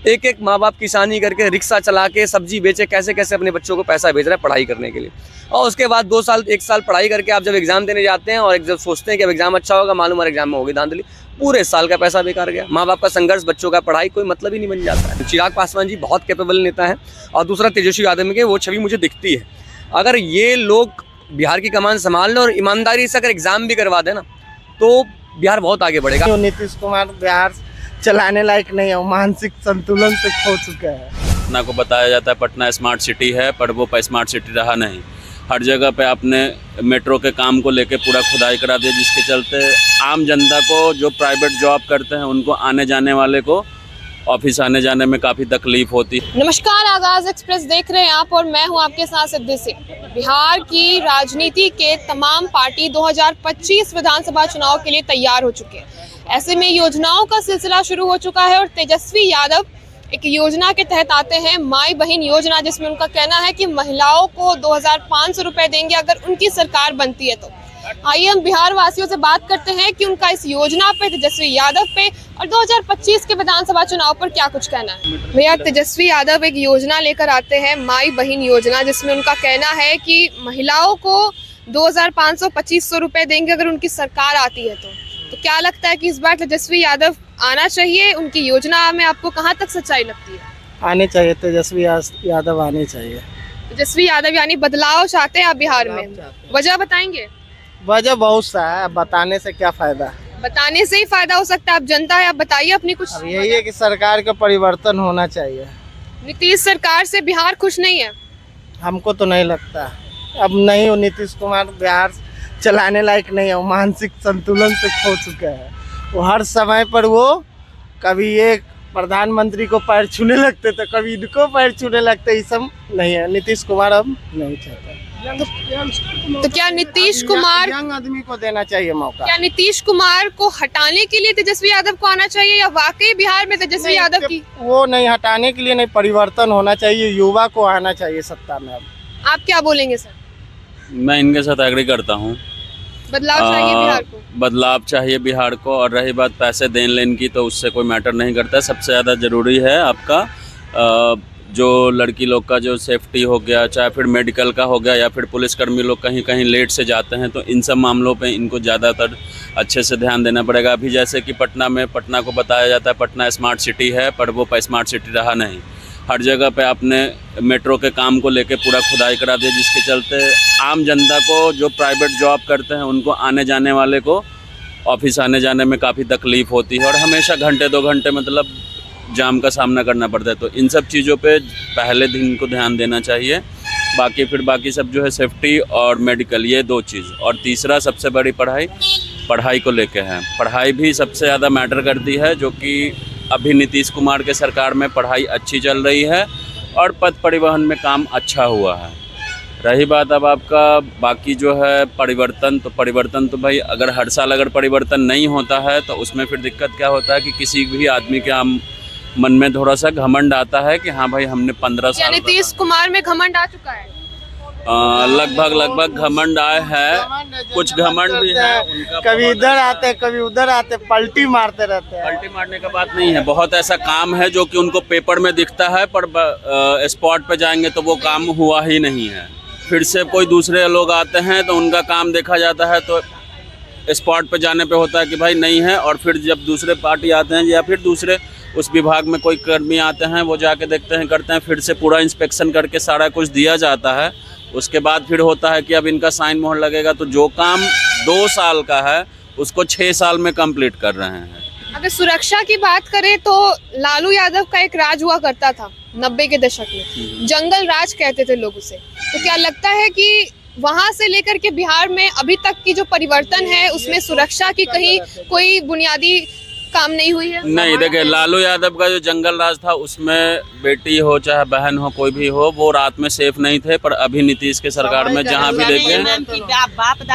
एक एक माँ बाप किसानी करके रिक्शा चला के सब्जी बेचे कैसे कैसे अपने बच्चों को पैसा भेज रहा है पढ़ाई करने के लिए। और उसके बाद 2 साल 1 साल पढ़ाई करके आप जब एग्जाम देने जाते हैं और जब सोचते हैं कि अब एग्जाम अच्छा होगा, मालूम है एग्जाम में होगी धांधली, पूरे साल का पैसा बेकार गया। माँ बाप का संघर्ष, बच्चों का पढ़ाई कोई मतलब ही नहीं बन जाता है। चिराग पासवान जी बहुत कैपेबल नेता है और दूसरा तेजस्वी यादव की वो छवि मुझे दिखती है। अगर ये लोग बिहार की कमान संभाल लें और ईमानदारी से अगर एग्जाम भी करवा दें ना तो बिहार बहुत आगे बढ़ेगा। नीतीश कुमार बिहार चलाने लायक नहीं है, मानसिक संतुलन से खो चुका है। पटना को बताया जाता है पटना स्मार्ट सिटी है, पर वो स्मार्ट सिटी रहा नहीं। हर जगह पे आपने मेट्रो के काम को लेके पूरा खुदाई करा दिया, जिसके चलते आम जनता को जो प्राइवेट जॉब करते हैं उनको आने जाने वाले को ऑफिस आने जाने में काफ़ी तकलीफ होती है। नमस्कार, आगाज एक्सप्रेस देख रहे हैं आप और मैं हूं आपके साथ सिद्धि सिंह। बिहार की राजनीति के तमाम पार्टी 2025 विधानसभा चुनाव के लिए तैयार हो चुके हैं। ऐसे में योजनाओं का सिलसिला शुरू हो चुका है और तेजस्वी यादव एक योजना के तहत आते हैं, माई बहन योजना, जिसमें उनका कहना है कि महिलाओं को 2500 रुपए देंगे अगर उनकी सरकार बनती है तो। आइए हम बिहार वासियों से बात करते हैं कि उनका इस योजना पे, तेजस्वी यादव पे और 2025 के विधानसभा चुनाव पर क्या कुछ कहना है। भैया, तेजस्वी यादव एक योजना लेकर आते हैं, माई बहन योजना, जिसमें उनका कहना है कि महिलाओं को 2500 रुपए देंगे अगर उनकी सरकार आती है तो क्या लगता है कि इस बार तेजस्वी यादव आना चाहिए? उनकी योजना में आपको कहाँ तक सच्चाई लगती है? आने चाहिए, तेजस्वी यादव आने चाहिए। तेजस्वी यादव यानी बदलाव चाहते हैं आप बिहार में, वजह बताएंगे? वजह बहुत सा है, बताने से क्या फायदा? बताने से ही फायदा हो सकता है, आप जनता है, आप बताइए अपनी कुछ। अब यही है कि सरकार का परिवर्तन होना चाहिए। नीतीश सरकार से बिहार खुश नहीं है? हमको तो नहीं लगता। अब नहीं, नीतीश कुमार बिहार चलाने लायक नहीं है, मानसिक संतुलन से खो चुका है। वो हर समय पर वो कभी एक प्रधानमंत्री को पैर छूने लगते थे, कभी इनको पैर छूने लगते, ये सब नहीं है। नीतीश कुमार अब नहीं चाहता। तो क्या नीतीश कुमार, यंग आदमी को देना चाहिए मौका? क्या नीतीश कुमार को हटाने के लिए तेजस्वी यादव को आना चाहिए या वाकई बिहार में तेजस्वी यादव की? वो नहीं, हटाने के लिए नहीं, परिवर्तन होना चाहिए, युवा को आना चाहिए सत्ता में। अब आप क्या बोलेंगे सर? मैं इनके साथ एग्री करता हूँ। बदलाव चाहिए बिहार को? बदलाव चाहिए बिहार को। और रही बात पैसे देन लेन की, तो उससे कोई मैटर नहीं करता है। सबसे ज़्यादा ज़रूरी है आपका जो लड़की लोग का जो सेफ्टी हो गया, चाहे फिर मेडिकल का हो गया या फिर पुलिसकर्मी लोग कहीं कहीं लेट से जाते हैं, तो इन सब मामलों पे इनको ज़्यादातर अच्छे से ध्यान देना पड़ेगा। अभी जैसे कि पटना को बताया जाता है पटना स्मार्ट सिटी है, पर वो स्मार्ट सिटी रहा नहीं। हर जगह पे आपने मेट्रो के काम को लेके पूरा खुदाई करा दिया, जिसके चलते आम जनता को जो प्राइवेट जॉब करते हैं उनको आने जाने वाले को ऑफिस आने जाने में काफ़ी तकलीफ होती है और हमेशा घंटे 2 घंटे मतलब जाम का सामना करना पड़ता है। तो इन सब चीज़ों पे पहले दिन को ध्यान देना चाहिए। बाकी सब जो है सेफ्टी और मेडिकल, ये 2 चीज़। और तीसरा सबसे बड़ी पढ़ाई को लेके है। पढ़ाई भी सबसे ज़्यादा मैटर करती है, जो कि अभी नीतीश कुमार के सरकार में पढ़ाई अच्छी चल रही है और पथ परिवहन में काम अच्छा हुआ है। रही बात अब आपका बाकी जो है परिवर्तन तो भाई अगर हर साल अगर परिवर्तन नहीं होता है तो उसमें फिर दिक्कत क्या होता है कि किसी भी आदमी के मन में थोड़ा सा घमंड आता है कि हाँ भाई हमने 15 साल। नीतीश कुमार में घमंड आ चुका है? लगभग घमंड आए हैं, कुछ घमंड भी है उनका। कभी इधर आते कभी उधर आते, पलटी मारते रहते हैं। पलटी मारने का बात नहीं है, बहुत ऐसा काम है जो कि उनको पेपर में दिखता है, पर स्पॉट पे जाएंगे तो वो काम हुआ ही नहीं है। फिर से कोई दूसरे लोग आते हैं तो उनका काम देखा जाता है, तो स्पॉट पे जाने पे होता है कि भाई नहीं है। और फिर जब दूसरे पार्टी आते हैं या फिर दूसरे उस विभाग में कोई कर्मी आते हैं, वो जाके देखते हैं, करते हैं, फिर से पूरा इंस्पेक्शन करके सारा कुछ दिया जाता है। उसके बाद फिर होता है कि अब इनका साइन मोहर लगेगा, तो जो काम 2 साल का है उसको 6 साल में कंप्लीट कर रहे हैं। अगर सुरक्षा की बात करें तो लालू यादव का एक राज हुआ करता था 90 के दशक में, जंगल राज कहते थे लोग उसे। तो क्या लगता है कि वहां से लेकर के बिहार में अभी तक की जो परिवर्तन है उसमें सुरक्षा की कहीं कोई बुनियादी काम नहीं हुई है? नहीं, देखिए लालू यादव का जो जंगल राज था उसमें बेटी हो चाहे बहन हो कोई भी हो, वो रात में सेफ नहीं थे। पर अभी नीतीश के सरकार में जहाँ भी देखें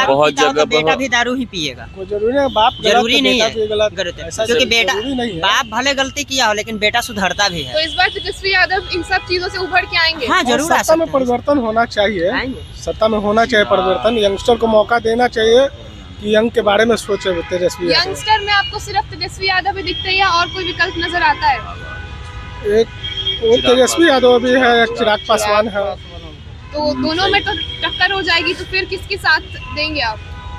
बहुत जगह बेटा भी दारू ही पिएगा। जरूरी नहीं है, क्योंकि बेटा बाप भले गलती किया हो लेकिन बेटा सुधरता भी है। तो इस बार तेजस्वी यादव इन सब चीजों से उभर के आएंगे? हाँ जरूर। सत्ता में परिवर्तन होना चाहिए, सत्ता में होना चाहिए परिवर्तन। यंगस्टर को मौका देना चाहिए कि यंग के बारे में सोचे तेजस्वी यादव। यंगस्टर में आपको सिर्फ तेजस्वी यादव ही दिखते हैं या और कोई विकल्प नजर आता है? एक वो तेजस्वी यादव भी है, एक चिराग पासवान है। तो दोनों में तो टक्कर हो जाएगी, तो फिर किसके साथ देंगे आप?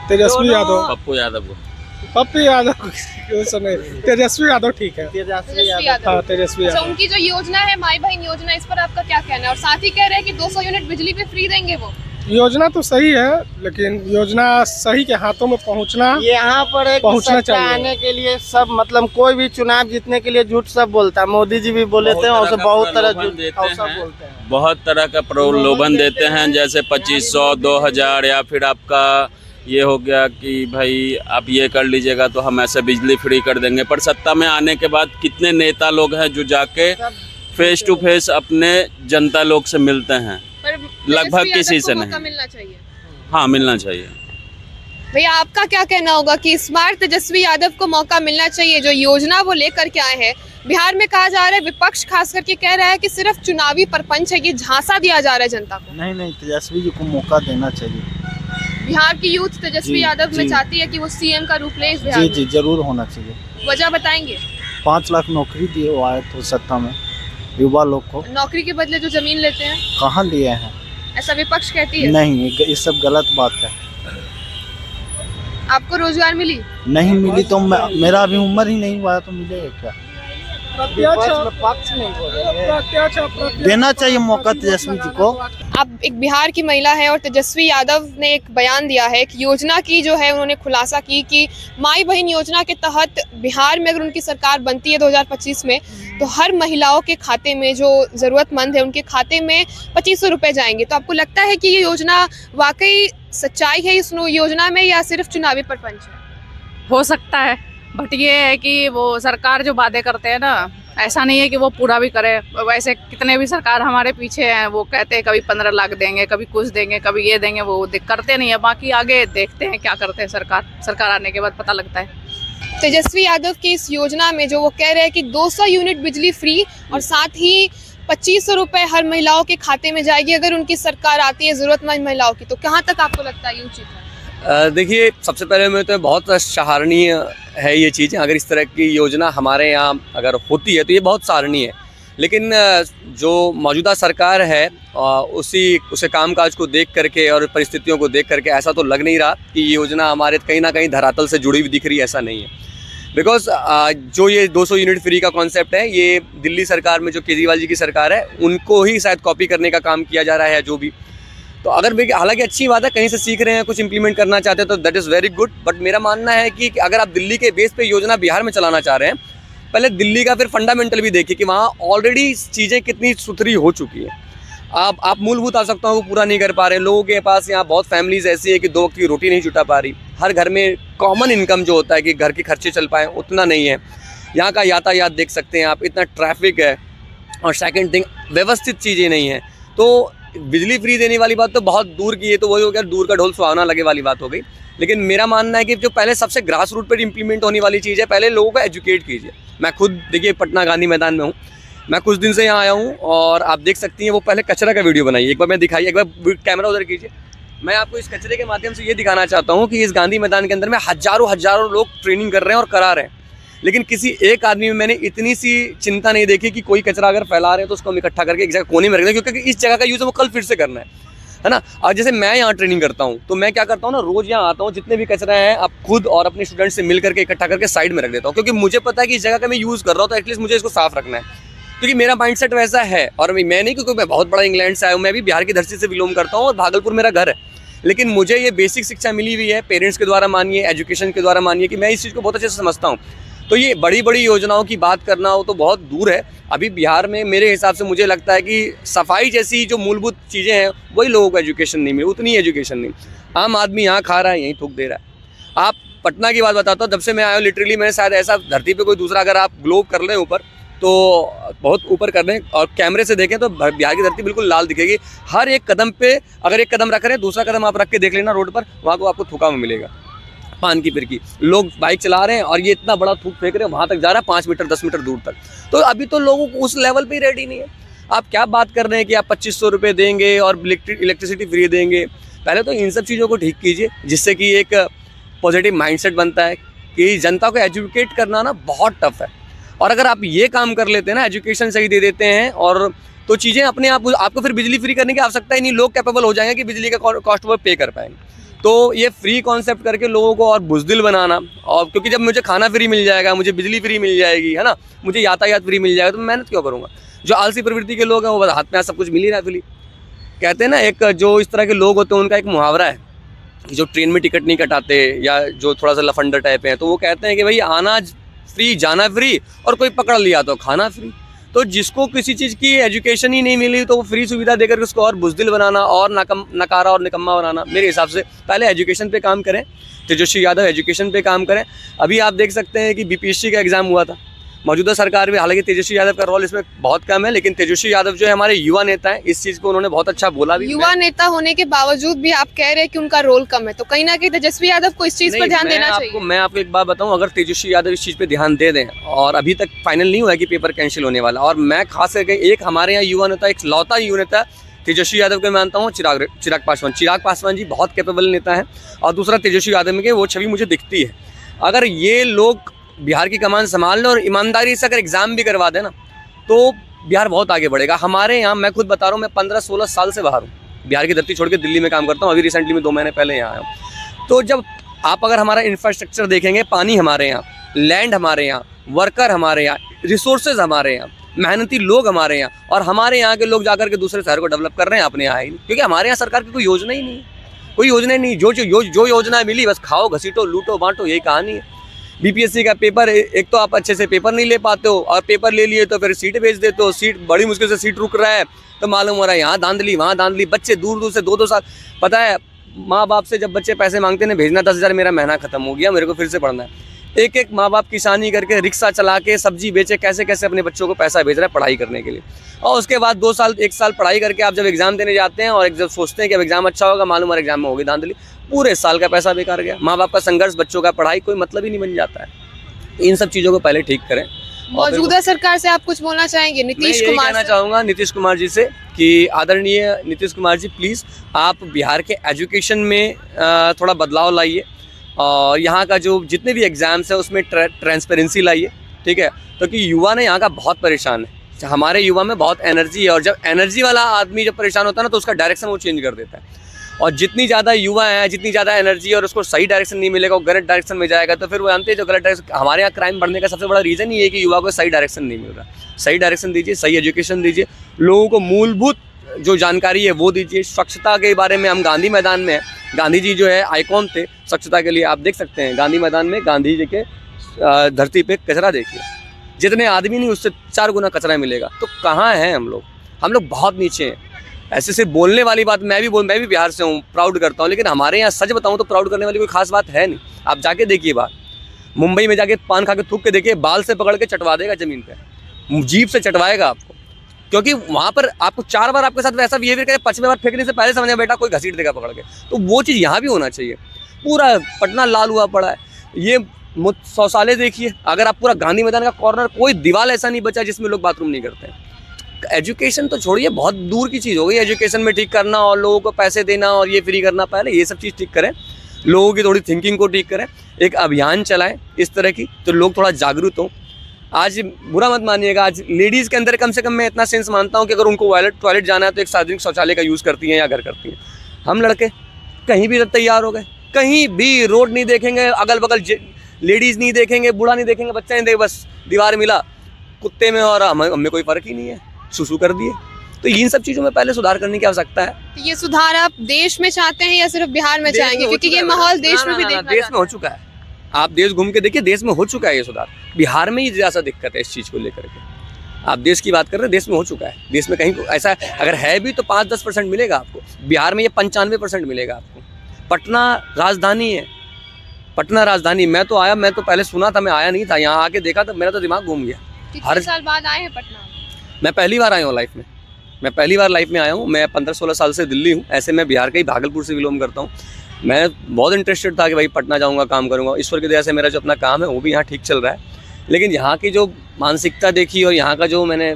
तेजस्वी यादव, पप्पू यादव को। पप्पू यादव समय तेजस्वी यादव ठीक है। तेजस्वी यादव। हाँ तेजस्वी अच्छा, यादव। उनकी जो योजना है माई बहन योजना, इस पर आपका क्या कहना है? और साथ ही कह रहे हैं कि 200 यूनिट बिजली पे फ्री देंगे वो। योजना तो सही है, लेकिन योजना सही के हाथों में पहुंचना, यहाँ पर एक पहुंचना सत्ता चाहिए। आने के लिए सब मतलब कोई भी चुनाव जीतने के लिए झूठ सब बोलता है। मोदी जी भी बोले थे और बहुत तरह झूठ सब बोलते हैं। बहुत तरह का प्रलोभन देते हैं, जैसे 2500, 2000, या फिर आपका ये हो गया कि भाई आप ये कर लीजिएगा तो हम ऐसे बिजली फ्री कर देंगे। पर सत्ता में आने के बाद कितने नेता लोग हैं जो जाके फेस टू फेस अपने जनता लोग से मिलते हैं? पर लगभग तेजस्वी किसी यादव से को मौका नहीं। मिलना चाहिए। हाँ, मिलना चाहिए। भैया आपका क्या कहना होगा कि इस बार तेजस्वी यादव को मौका मिलना चाहिए? जो योजना वो लेकर के आए हैं, बिहार में कहा जा रहा है, विपक्ष खास करके कह रहा है कि सिर्फ चुनावी परपंच है, ये झांसा दिया जा रहा है जनता को। नहीं, तेजस्वी जी को मौका देना चाहिए। बिहार की यूथ तेजस्वी यादव में चाहती है कि वो सीएम का रूप ले इस बिहार में। जरूर होना चाहिए। वजह बताएंगे? 5 लाख नौकरी दिए वो आए तो सत्ता में युवा लोग को। नौकरी के बदले जो जमीन लेते हैं, कहाँ लिए हैं? ऐसा विपक्ष कहती है। नहीं, ये सब गलत बात है। आपको रोजगार मिली? नहीं मिली तो मेरा अभी उम्र ही नहीं हुआ तो मिलेगा क्या? देना चाहिए मौका तेजस्वी जी को। अब एक बिहार की महिला है और तेजस्वी यादव ने एक बयान दिया है, एक योजना की जो है उन्होंने खुलासा की कि माई बहन योजना के तहत बिहार में अगर उनकी सरकार बनती है 2025 में, तो हर महिलाओं के खाते में जो ज़रूरतमंद है उनके खाते में 2500 रुपये जाएंगे। तो आपको लगता है कि ये योजना वाकई सच्चाई है इस योजना में, या सिर्फ चुनावी प्रपंच है? हो सकता है, बट ये है कि वो सरकार जो वादे करते हैं ना, ऐसा नहीं है कि वो पूरा भी करे। वैसे कितने भी सरकार हमारे पीछे हैं, वो कहते हैं कभी 15 लाख देंगे, कभी कुछ देंगे, कभी ये देंगे, वो करते नहीं है। बाकी आगे देखते हैं क्या करते हैं सरकार आने के बाद पता लगता है। तेजस्वी यादव की इस योजना में जो वो कह रहे हैं कि 200 यूनिट बिजली फ्री और साथ ही 2500 रुपये हर महिलाओं के खाते में जाएगी अगर उनकी सरकार आती है ज़रूरतमंद महिलाओं की, तो कहाँ तक आपको लगता है ये उचित है? देखिए, सबसे पहले में तो बहुत सराहनीय है ये चीज़ें। अगर इस तरह की योजना हमारे यहाँ अगर होती है तो ये बहुत सराहनीय है। लेकिन जो मौजूदा सरकार है उसे कामकाज को देख करके और परिस्थितियों को देख करके ऐसा तो लग नहीं रहा कि ये योजना हमारे कहीं ना कहीं धरातल से जुड़ी हुई दिख रही है। ऐसा नहीं है, बिकॉज जो ये 200 यूनिट फ्री का कॉन्सेप्ट है, ये दिल्ली सरकार में जो केजरीवाल जी की सरकार है उनको ही शायद कॉपी करने का काम किया जा रहा है जो भी। तो अगर हालांकि अच्छी बात है, कहीं से सीख रहे हैं, कुछ इंप्लीमेंट करना चाहते हैं तो that is very good. But मेरा मानना है कि अगर आप दिल्ली के बेस पे योजना बिहार में चलाना चाह रहे हैं, पहले दिल्ली का फिर फंडामेंटल भी देखिए कि वहाँ ऑलरेडी चीज़ें कितनी सुथरी हो चुकी हैं। आप मूलभूत आवश्यकताओं को पूरा नहीं कर पा रहे हैं। लोगों के पास यहाँ बहुत फैमिलीज ऐसी है कि 2 वक्त की रोटी नहीं जुटा पा रही। हर घर में कॉमन इनकम जो होता है कि घर के खर्चे चल पाएँ उतना नहीं है। यहाँ का यातायात देख सकते हैं आप, इतना ट्रैफिक है। और सेकंड थिंग, व्यवस्थित चीज़ें नहीं हैं। तो बिजली फ्री देने वाली बात तो बहुत दूर की है, तो वही हो गया दूर का ढोल सुहावना लगे वाली बात हो गई। लेकिन मेरा मानना है कि जो पहले सबसे ग्रास रूट पर इम्प्लीमेंट होने वाली चीज़ है, पहले लोगों को एजुकेट कीजिए। मैं खुद देखिए पटना गांधी मैदान में हूँ, मैं कुछ दिन से यहाँ आया हूँ और आप देख सकती हैं वो पहले कचरा का वीडियो बनाइए। एक बार मैं दिखाइए, एक बार कैमरा उधर कीजिए। मैं आपको इस कचरे के माध्यम से ये दिखाना चाहता हूँ कि इस गांधी मैदान के अंदर में हज़ारों लोग ट्रेनिंग कर रहे हैं और करा रहे हैं, लेकिन किसी एक आदमी में मैंने इतनी सी चिंता नहीं देखी कि कोई कचरा अगर फैला रहे हैं तो उसको हम इकट्ठा करके एक जगह कोने में रख दें, क्योंकि इस जगह का यूज़ वो कल फिर से करना है ना। और जैसे मैं यहाँ ट्रेनिंग करता हूँ तो मैं क्या करता हूँ ना, रोज़ यहाँ आता हूँ, जितने भी कचरा है आप खुद और अपने स्टूडेंट से मिल करके इकट्ठा करके साइड में रख देता हूँ, क्योंकि मुझे पता है कि इस जगह का मैं यूज़ कर रहा हूँ तो एटलीस्ट मुझे इसको साफ रखना है, क्योंकि मेरा माइंडसेट वैसा है। और मैं नहीं, क्योंकि मैं बहुत बड़ा इंग्लैंड से आया हूँ, मैं भी बिहार की धरती से बिलोंग करता हूँ और भागलपुर मेरा घर है, लेकिन मुझे ये बेसिक शिक्षा मिली हुई है पेरेंट्स के द्वारा, मानिए एजुकेशन के द्वारा, मानिए कि मैं इस चीज़ को बहुत अच्छे से समझता हूँ। तो ये बड़ी बड़ी योजनाओं की बात करना हो तो बहुत दूर है। अभी बिहार में मेरे हिसाब से मुझे लगता है कि सफाई जैसी जो मूलभूत चीज़ें हैं वही लोगों को एजुकेशन नहीं मिली, उतनी एजुकेशन नहीं। आम आदमी यहाँ खा रहा है, यहीं थूक दे रहा है। आप पटना की बात बताता हूँ, जब से मैं आया हूँ लिटरली मैंने शायद ऐसा धरती पे कोई दूसरा, अगर आप ग्लोब कर लें ऊपर तो बहुत ऊपर कर लें और कैमरे से देखें तो बिहार की धरती बिल्कुल लाल दिखेगी। हर एक कदम पे अगर एक कदम रख रहे हैं, दूसरा कदम आप रख के देख लेना रोड पर, वहाँ को आपको थूका में मिलेगा, पान की फिरकी। लोग बाइक चला रहे हैं और ये इतना बड़ा थूक फेंक रहे हैं, वहाँ तक जा रहा है 5 मीटर 10 मीटर दूर तक। तो अभी तो लोगों को उस लेवल पे ही रेडी नहीं है। आप क्या बात कर रहे हैं कि आप 2500 रुपये देंगे और इलेक्ट्रिसिटी फ्री देंगे। पहले तो इन सब चीज़ों को ठीक कीजिए, जिससे कि एक पॉजिटिव माइंडसेट बनता है कि जनता को एजुकेट करना ना बहुत टफ है। और अगर आप ये काम कर लेते हैं ना, एजुकेशन सही दे देते हैं, और तो चीज़ें अपने आप, आपको फिर बिजली फ्री करने की आवश्यकता ही नहीं, लोग कैपेबल हो जाएंगे कि बिजली का कॉस्ट वो पे कर पाएंगे। तो ये फ्री कॉन्सेप्ट करके लोगों को और बुज़दिल बनाना, और क्योंकि जब मुझे खाना फ्री मिल जाएगा, मुझे बिजली फ्री मिल जाएगी, है ना, मुझे यातायात फ्री मिल जाएगा, तो मैं मेहनत क्यों करूँगा। जो आलसी प्रवृत्ति के लोग हैं वो बस हाथ में सब कुछ मिल ही रहा है फ्री। कहते हैं ना, एक जो इस तरह के लोग होते हैं उनका एक मुहावरा है, जो ट्रेन में टिकट नहीं कटाते या जो थोड़ा सा लफंडर टाइप हैं, तो वो कहते हैं कि भाई आना फ्री जाना फ्री और कोई पकड़ लिया तो खाना फ्री। तो जिसको किसी चीज़ की एजुकेशन ही नहीं मिली तो वो फ्री सुविधा देकर उसको और बुज़दिल बनाना और नकारा और निकम्मा बनाना, मेरे हिसाब से पहले एजुकेशन पे काम करें। तेजस्वी यादव एजुकेशन पे काम करें। अभी आप देख सकते हैं कि बीपीएससी का एग्ज़ाम हुआ था, मौजूदा सरकार में, हालांकि तेजस्वी यादव का रोल इसमें बहुत कम है, लेकिन तेजस्वी यादव जो है हमारे युवा नेता हैं, इस चीज़ को उन्होंने बहुत अच्छा बोला भी। युवा नेता होने के बावजूद भी आप कह रहे हैं कि उनका रोल कम है, तो कहीं ना कहीं तेजस्वी यादव को इस चीज़ पर ध्यान देना चाहिए। मैं आपको एक बात बताऊं, अगर तेजस्वी यादव इस चीज़ पे ध्यान दे दें, और अभी तक फाइनल नहीं हुआ है कि पेपर कैंसिल होने वाला, और मैं खास करके एक हमारे यहाँ युवा नेता, एक लौता युवा नेता तेजस्वी यादव को मानता हूँ, चिराग पासवान जी बहुत कैपेबल नेता है, और दूसरा तेजस्वी यादव में वो छवि मुझे दिखती है। अगर ये लोग बिहार की कमान संभाल लें और ईमानदारी से अगर एग्ज़ाम भी करवा देना तो बिहार बहुत आगे बढ़ेगा। हमारे यहाँ, मैं खुद बता रहा हूँ, मैं 15-16 साल से बाहर हूँ, बिहार की धरती छोड़ के दिल्ली में काम करता हूँ, अभी रिसेंटली में 2 महीने पहले यहाँ आया हूँ। तो जब आप अगर हमारा इंफ्रास्ट्रक्चर देखेंगे, पानी हमारे यहाँ, लैंड हमारे यहाँ, वर्कर हमारे यहाँ, रिसोर्सेज हमारे यहाँ, मेहनती लोग हमारे यहाँ, और हमारे यहाँ के लोग जाकर के दूसरे शहर को डेवलप कर रहे हैं अपने यहाँ ही, क्योंकि हमारे यहाँ सरकार की कोई योजना ही नहीं है, कोई योजना ही नहीं। जो योजना मिली बस खाओ, घसीटो, लूटो, बांटो, यही कहानी है। बीपीएससी का पेपर, एक तो आप अच्छे से पेपर नहीं ले पाते हो, और पेपर ले लिए तो फिर सीट बेच देते हो, सीट बड़ी मुश्किल से सीट रुक रहा है, तो मालूम हो रहा है यहाँ धांधली वहाँ धांधली, बच्चे दूर दूर से 2-2 साल। पता है, माँ बाप से जब बच्चे पैसे मांगते हैं भेजना 10,000, मेरा महीना खत्म हो गया, मेरे को फिर से पढ़ना है। एक माँ बाप किसानी करके, रिक्शा चला के, सब्जी बेचे, कैसे कैसे अपने बच्चों को पैसा भेज रहा है पढ़ाई करने के लिए, और उसके बाद 2 साल 1 साल पढ़ाई करके आप जब एग्ज़ाम देने जाते हैं और जब सोचते हैं कि अब एग्ज़ाम अच्छा होगा, मालूम है एग्ज़ाम में होगी धांधली, पूरे साल का पैसा बेकार गया। माँ बाप का संघर्ष, बच्चों का पढ़ाई, कोई मतलब ही नहीं बन जाता है। इन सब चीज़ों को पहले ठीक करें। मौजूदा सरकार से आप कुछ बोलना चाहेंगे? नीतीश कुमार कहना चाहूँगा नीतीश कुमार जी से कि आदरणीय नीतीश कुमार जी, प्लीज़ आप बिहार के एजुकेशन में थोड़ा बदलाव लाइए, और यहाँ का जो जितने भी एग्ज़ाम्स हैं उसमें ट्रांसपेरेंसी लाइए, ठीक है। तो कि युवा ने यहाँ का बहुत परेशान है, हमारे युवा में बहुत एनर्जी है, और जब एनर्जी वाला आदमी जब परेशान होता है ना तो उसका डायरेक्शन वो चेंज कर देता है। और जितनी ज़्यादा युवा है, जितनी ज़्यादा एनर्जी, और उसको सही डायरेक्शन नहीं मिलेगा, वो गलत डायरेक्शन में जाएगा, तो फिर वो जानते हैं जो गलत डायरेक्शन, हमारे यहाँ क्राइम बढ़ने का सबसे बड़ा रीज़न ये है कि युवा को सही डायरेक्शन नहीं मिल रहा। सही डायरेक्शन दीजिए, सही एजुकेशन दीजिए, लोगों को मूलभूत जो जानकारी है वो दीजिए। स्वच्छता के बारे में हम गांधी मैदान में हैं, गांधी जी जो है आइकॉन थे स्वच्छता के लिए, आप देख सकते हैं गांधी मैदान में गांधी जी के धरती पे कचरा देखिए, जितने आदमी नहीं उससे 4 गुना कचरा मिलेगा। तो कहाँ हैं हम लोग बहुत नीचे हैं। ऐसे से बोलने वाली बात, मैं भी बिहार से हूँ, प्राउड करता हूँ, लेकिन हमारे यहाँ सच बताऊँ तो प्राउड करने वाली कोई खास बात है नहीं। आप जाके देखिए बाहर, मुंबई में जाके पान खा के थूक के देखिए, बाल से पकड़ के चटवा देगा ज़मीन पे, जीभ से चटवाएगा आपको, क्योंकि वहाँ पर आपको 4 बार आपके साथ वैसा बिहेवियर करे, 5वें बार फेंकने से पहले समझे बेटा कोई घसीट देगा पकड़ के। तो वो चीज़ यहाँ भी होना चाहिए। पूरा पटना लाल हुआ पड़ा है। ये शौचालय देखिए, अगर आप पूरा गांधी मैदान का कॉर्नर, कोई दीवार ऐसा नहीं बचा जिसमें लोग बाथरूम नहीं करते हैं। एजुकेशन तो छोड़िए, बहुत दूर की चीज़ हो गई एजुकेशन में ठीक करना और लोगों को पैसे देना और ये फ्री करना। पहले ये सब चीज़ ठीक करें, लोगों की थोड़ी थिंकिंग को ठीक करें, एक अभियान चलाएं इस तरह की, तो लोग थोड़ा जागरूक हों। आज बुरा मत मानिएगा, आज लेडीज़ के अंदर कम से कम मैं इतना सेंस मानता हूँ कि अगर उनको टॉयलेट जाना है तो एक सार्वजनिक शौचालय का यूज़ करती हैं या घर करती हैं। हम लड़के कहीं भी तैयार हो गए, कहीं भी रोड नहीं देखेंगे, अगल बगल लेडीज़ नहीं देखेंगे, बूढ़ा नहीं देखेंगे, बच्चा नहीं देखेंगे, बस दीवार मिला कुत्ते में और हमें कोई फ़र्क ही नहीं है, सुसु कर दिए। तो इन सब चीज़ों में पहले सुधार करने की आवश्यकता है। तो ये सुधार आप देश में चाहते हैं या सिर्फ बिहार में चाहेंगे? क्योंकि ये माहौल देश में भी देश में हो चुका है। आप देश घूम के देखिए, देश में हो चुका है ये सुधार। बिहार में ही ज़्यादा दिक्कत है इस चीज़ को लेकर के। आप देश की बात कर रहे हैं, देश में हो चुका है। देश में कहीं ऐसा अगर है भी तो 5-10% मिलेगा आपको। बिहार में ये 95% मिलेगा आपको। पटना राजधानी है, पटना राजधानी। मैं तो आया, मैं तो पहले सुना था, मैं आया नहीं था, यहाँ आके देखा तो मेरा तो दिमाग घूम गया। हर साल बाद आए हैं पटना? मैं पहली बार आया हूँ लाइफ में, मैं पहली बार लाइफ में आया हूँ। मैं 15-16 साल से दिल्ली हूँ। ऐसे मैं बिहार के ही भागलपुर से बिलोंग करता हूँ। मैं बहुत इंटरेस्टेड था कि भाई पटना जाऊँगा, काम करूँगा। ईश्वर की दया से मेरा जो अपना काम है वो भी यहाँ ठीक चल रहा है। लेकिन यहाँ की जो मानसिकता देखी और यहाँ का जो मैंने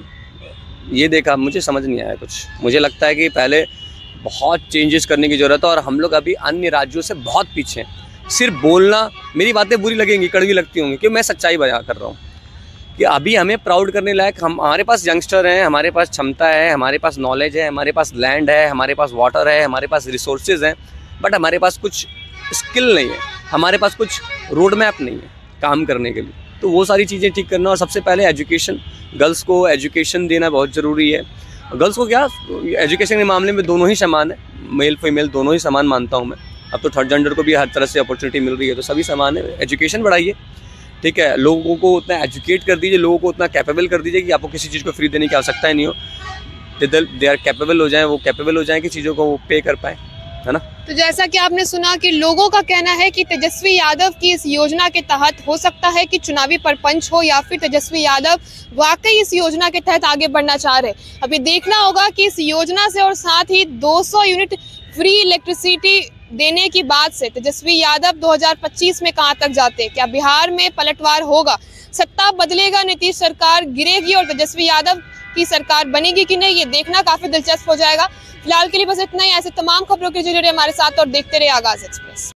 ये देखा, मुझे समझ नहीं आया कुछ। मुझे लगता है कि पहले बहुत चेंजेस करने की ज़रूरत है और हम लोग अभी अन्य राज्यों से बहुत पीछे हैं। सिर्फ बोलना, मेरी बातें बुरी लगेंगी, कड़वी लगती होंगी कि मैं सच्चाई बयां कर रहा हूँ। कि अभी हमें प्राउड करने लायक हमारे पास यंगस्टर हैं, हमारे पास क्षमता है, हमारे पास नॉलेज है, हमारे पास लैंड है, हमारे पास वाटर है, हमारे पास रिसोर्सेज हैं, बट हमारे पास कुछ स्किल नहीं है, हमारे पास कुछ रोड मैप नहीं है काम करने के लिए। तो वो सारी चीज़ें ठीक करना, और सबसे पहले एजुकेशन, गर्ल्स को एजुकेशन देना बहुत ज़रूरी है। गर्ल्स को क्या, एजुकेशन के मामले में दोनों ही समान है, मेल फीमेल दोनों ही समान मानता हूँ मैं। अब तो थर्ड जेंडर को भी हर तरह से अपॉर्चुनिटी मिल रही है, तो सभी समान है। एजुकेशन बढ़ाइए, ठीक है, लोगों को उतना एजुकेट कर दीजिए, लोगों को उतना कैपेबल कर दीजिए कि आपको किसी चीज़ को फ्री देने की आवश्यकता ही नहीं हो। दे आर कैपेबल हो जाएं, वो कैपेबल हो जाएं कि चीज़ों को वो पे कर पाएँ, है ना। तो जैसा कि आपने सुना कि लोगों का कहना है कि तेजस्वी यादव की इस योजना के तहत हो सकता है कि चुनावी परपंच हो, या फिर तेजस्वी यादव वाकई इस योजना के तहत आगे बढ़ना चाह रहे। अभी देखना होगा कि इस योजना से और साथ ही 200 यूनिट फ्री इलेक्ट्रिसिटी देने की बात से तेजस्वी यादव 2025 में कहां तक जाते। क्या बिहार में पलटवार होगा, सत्ता बदलेगा, नीतीश सरकार गिरेगी और तेजस्वी यादव की सरकार बनेगी कि नहीं, ये देखना काफी दिलचस्प हो जाएगा। फिलहाल के लिए बस इतना ही। ऐसे तमाम खबरों के लिए जुड़े हमारे साथ और देखते रहे आगाज एक्सप्रेस।